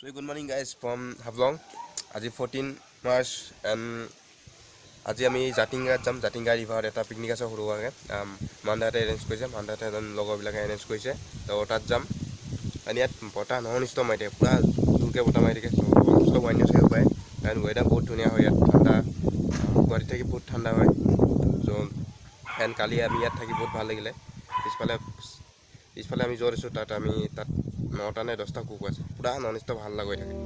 So good morning guys from Haflong. আজি 14 March and আজি আমি জাতিংগা যাম জাতিংগা ৰিভাৰত এটা পিকনিক আছে সৰুৱাকে মান্দাতে এৰেঞ্জ কৰিছে মান্দাতে এজন লগৰবিলাকে এৰেঞ্জ কৰিছে তো তাত যাম আৰু ইয়াত বতাহ ননিষ্ট মাৰি থাকে পুৰা জোৰকে বতাহ মাৰি থাকে তো অলপ ৱাইণ্ড থাকিব পাৰে কাৰণ ৱেডাৰ বহুত ধুনীয়া হয় ইয়াত ঠাণ্ডা গুৱাহাটীত থাকি বহুত ঠাণ্ডা হয় তো এণ্ড কালি আমি ইয়াত থাকি বহুত ভাল লাগিলে পিছফালে আমি য'ত আছোঁ তাত 9টা নে 10টা কুকুৰ আছে পুৰা ননিষ্ট ভাল লাগি থাকে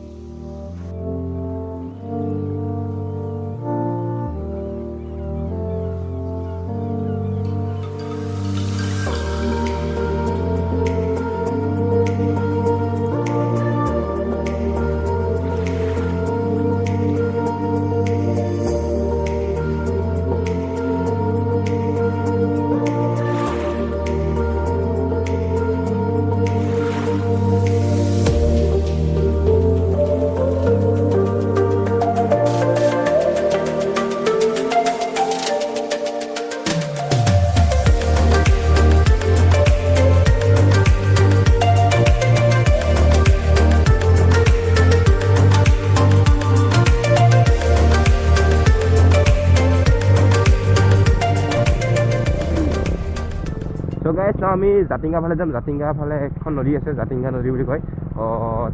So guys, now আমি জাতিংগা ফালে যাম জাতিংগা ফালে এখন নদী আছে জাতিংগা নদী বুলি কয়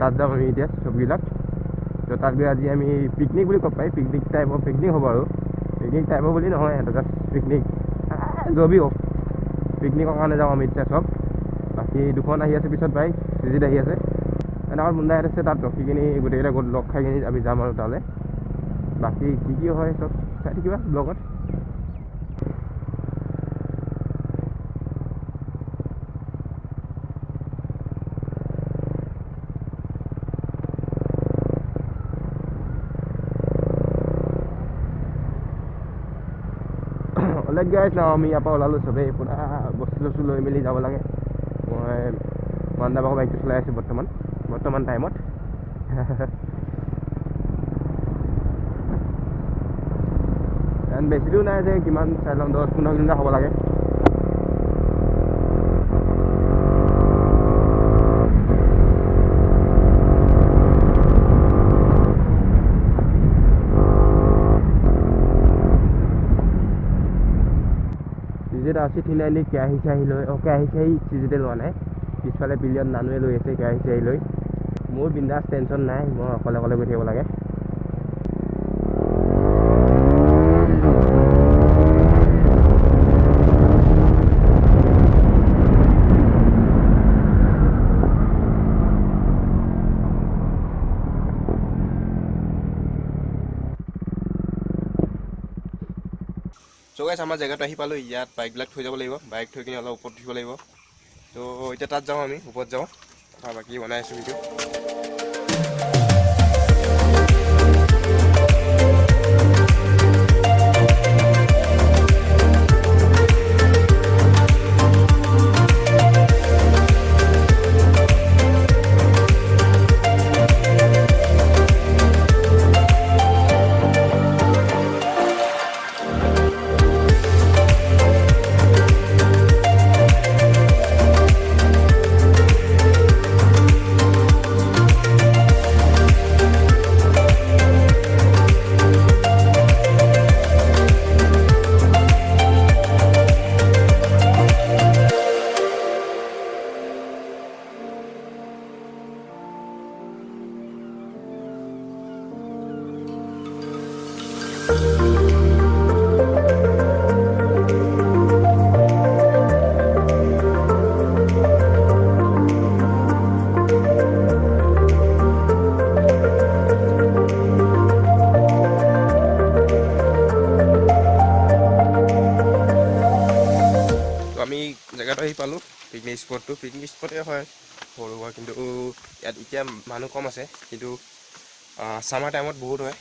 তাত যাম আমি এতিয়া সববিলাক তো তাত গৈ আজি আমি পিকনিক বুলি কব পাই পিকনিক টাইপৰ পিকনিক হ'ব আৰু পিকনিক টাইপৰ বুলি নহয় এটা জাস্ট পিকনিক জবি হ'ব পিকনিকৰ কাৰণে যাম আমি এতিয়া সব বাকি দুখন আহি আছে পিছত বাইক সিজিত আহি আছে আমাৰ মুন্ডা আছে তাত ৰখি কিনি গোটেইকেইটা লগ খাই কিনি আমি যাম আৰু তালে বাকি কি হয় সব চাই থাকিবা ব্লগত Let guys now আমি আপা ওলালো সবে পুরা বস্তু লৈ মিলি যাব লাগে মই মান্দা বাক বাইক চলাই আছো বৰ্তমান টাইমত এণ্ড বেছি দূৰ নাই যে কিমান 10-15 কিলোমিটাৰ হ'ব লাগে আছে ঠিনাইনি কেৰাহী চাহি লৈ কেৰাহী চাহি চিজিতে লোৱা নাই পিছফালে বিলিয়ন নানুৱে লৈ আছে কেৰাহী চাহি লৈ মোৰ বিন্দাছ টেনশ্যন নাই মই অকলে গৈ থাকিব লাগে So guys, আমাৰ জেগাটো আহি পালো ইয়াত বাইকবিলাক থৈ যাব লাগিব বাইক থৈ কিনে অলপ ওপৰত উঠিব লাগিব তো এতিয়া তাত যাওঁ আমি ওপৰত যাওঁ কথা বাকি বনাই আছোঁ ভিডিঅ' জেগাটো আহি পালোঁ পিকনিক স্পটে হয় সৰু হয় কিন্তু ইয়াত এতিয়া মানুহ কম আছে কিন্তু সামাৰ টাইমত বহুত হয়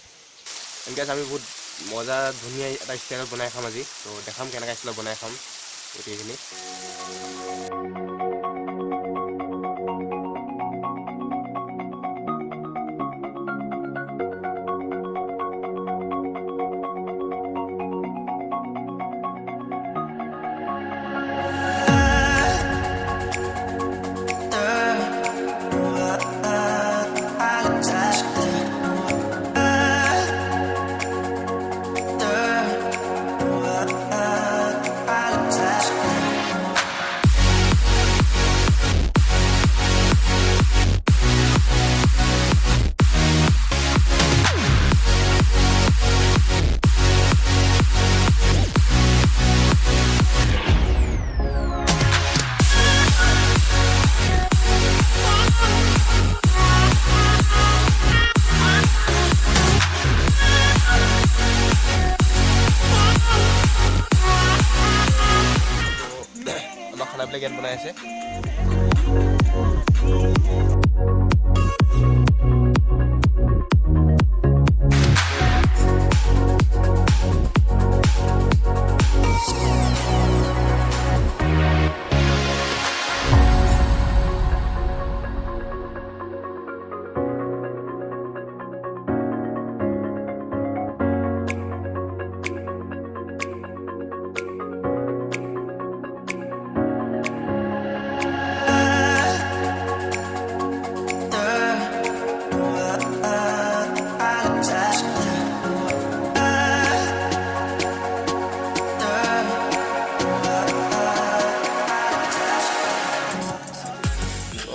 এনেকৈ আমি বহুত মজা ধুনীয়া এটা ষ্টাইলত বনাই খাম আজি তো দেখাম কেনেকৈ ষ্টাইলত বনাই খাম গোটেইখিনি ইয়াত বনাই আছে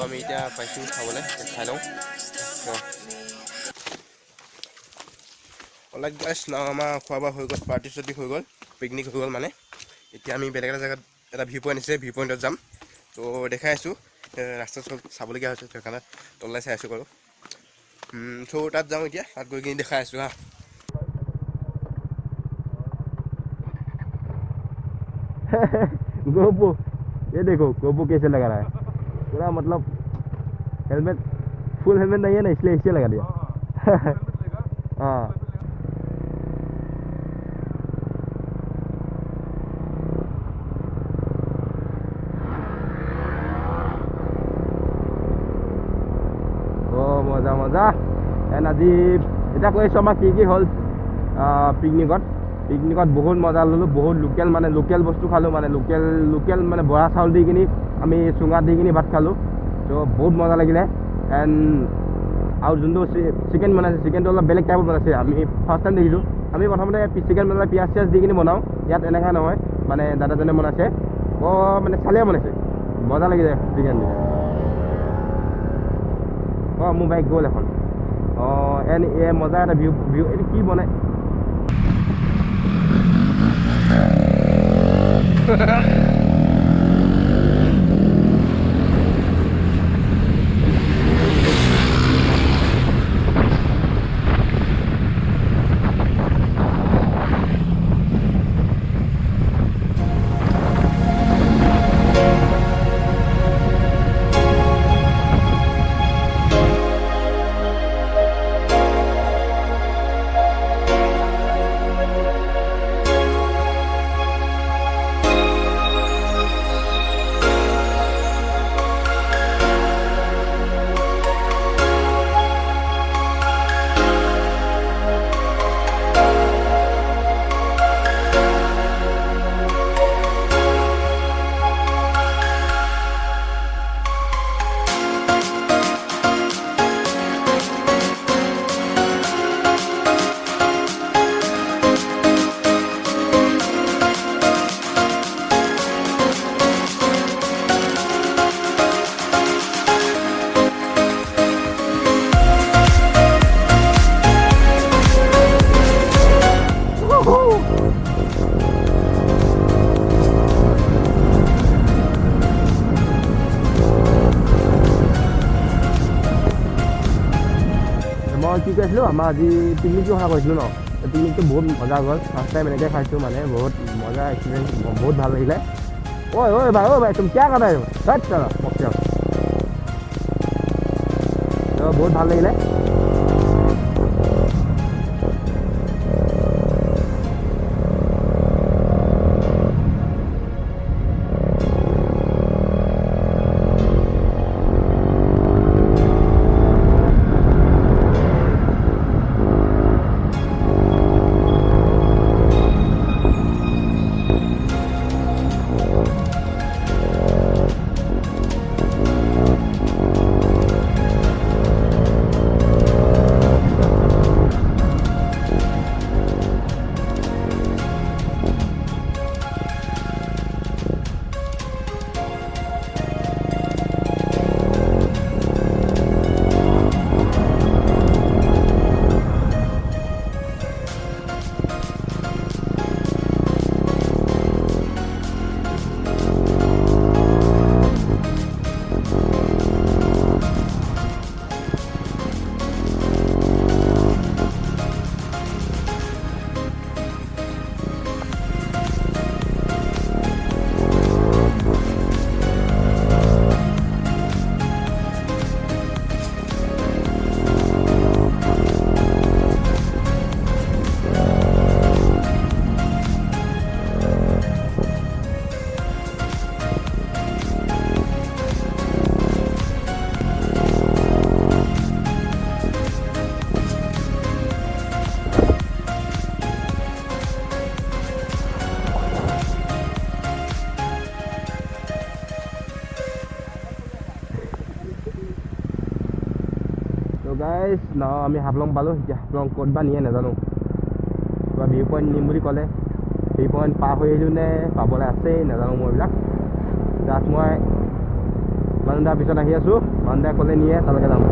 আমি এতিয়া পাইছোঁ খাবলৈ খাই লওঁ অলপ গাইছ আমাৰ খোৱা বোৱা হৈ গ'ল পাৰ্টি চাৰ্টি হৈ গ'ল পিকনিক হৈ গ'ল মানে এতিয়া আমি বেলেগ এটা জেগাত এটা ভিউ পইণ্ট আছে ভিউ পইণ্টত যাম তো দেখাই আছোঁ ৰাস্তা চাবলগীয়া হৈছে সেইকাৰণে তললৈ চাই আছোঁ বাৰু চ' তাত যাওঁ এতিয়া তাত গৈ কিনি দেখাই আছোঁ হা गोपो ये देखो गोपो कैसे लगा रहा है पूरा मतलब हेलमेट फुल हेलमेट नहीं है ना इसलिए ऐसे लगा दिया हाँ मजा मजा एंड আজি এটা কৈছোঁ আমাৰ কি হ'ল পিকনিকত বহুত মজা ল'লোঁ বহুত লোকেল বস্তু খালোঁ মানে লোকেল মানে বৰা চাউল দি কিনি আমি চুঙাত দি কিনি ভাত খালোঁ তো বহুত মজা লাগিলে এণ্ড আৰু যোনটো চিকেন বনাইছে চিকেনটো অলপ বেলেগ টাইপত বনাইছে আমি ফাৰ্ষ্ট টাইম দেখিছোঁ আমি প্ৰথমতে চিকেন বনালে পিঁয়াজ চিয়াজ দি কিনি বনাওঁ ইয়াত এনেকুৱা নহয় মানে দাদাজনে বনাইছে মানে চালিয়া বনাইছে মজা লাগিলে চিকেন দি মোৰ বাইক গ'ল এখন এণ্ড মজা এটা ভিউ এইটো কি বনাই কি কৈছিলোঁ আমাৰ আজি পিকনিকটো কথা কৈছিলোঁ ন পিকনিকটো বহুত মজা গ'ল ফাৰ্ষ্ট টাইম এনেকৈ খাইছোঁ মানে বহুত মজা এক্সপিৰিয়েঞ্চ বহুত ভাল লাগিলে ঐ ভাই তুমি কিয় কথা বহুত ভাল লাগিলে গাইজ আমি হাফলং পালোঁ এতিয়া হাফলং ক'ত বা নিয়ে নাজানো কিবা ভিউ পইণ্ট নিম বুলি ক'লে ভিউ পইণ্ট পাৰ হৈ আহিলোঁ নে পাবলৈ আছেই নাজানো মই এইবিলাক জাষ্ট মই মানুহদাৰ পিছত আহি আছোঁ মানুহদাই ক'লে নিয়ে তালৈকে যাম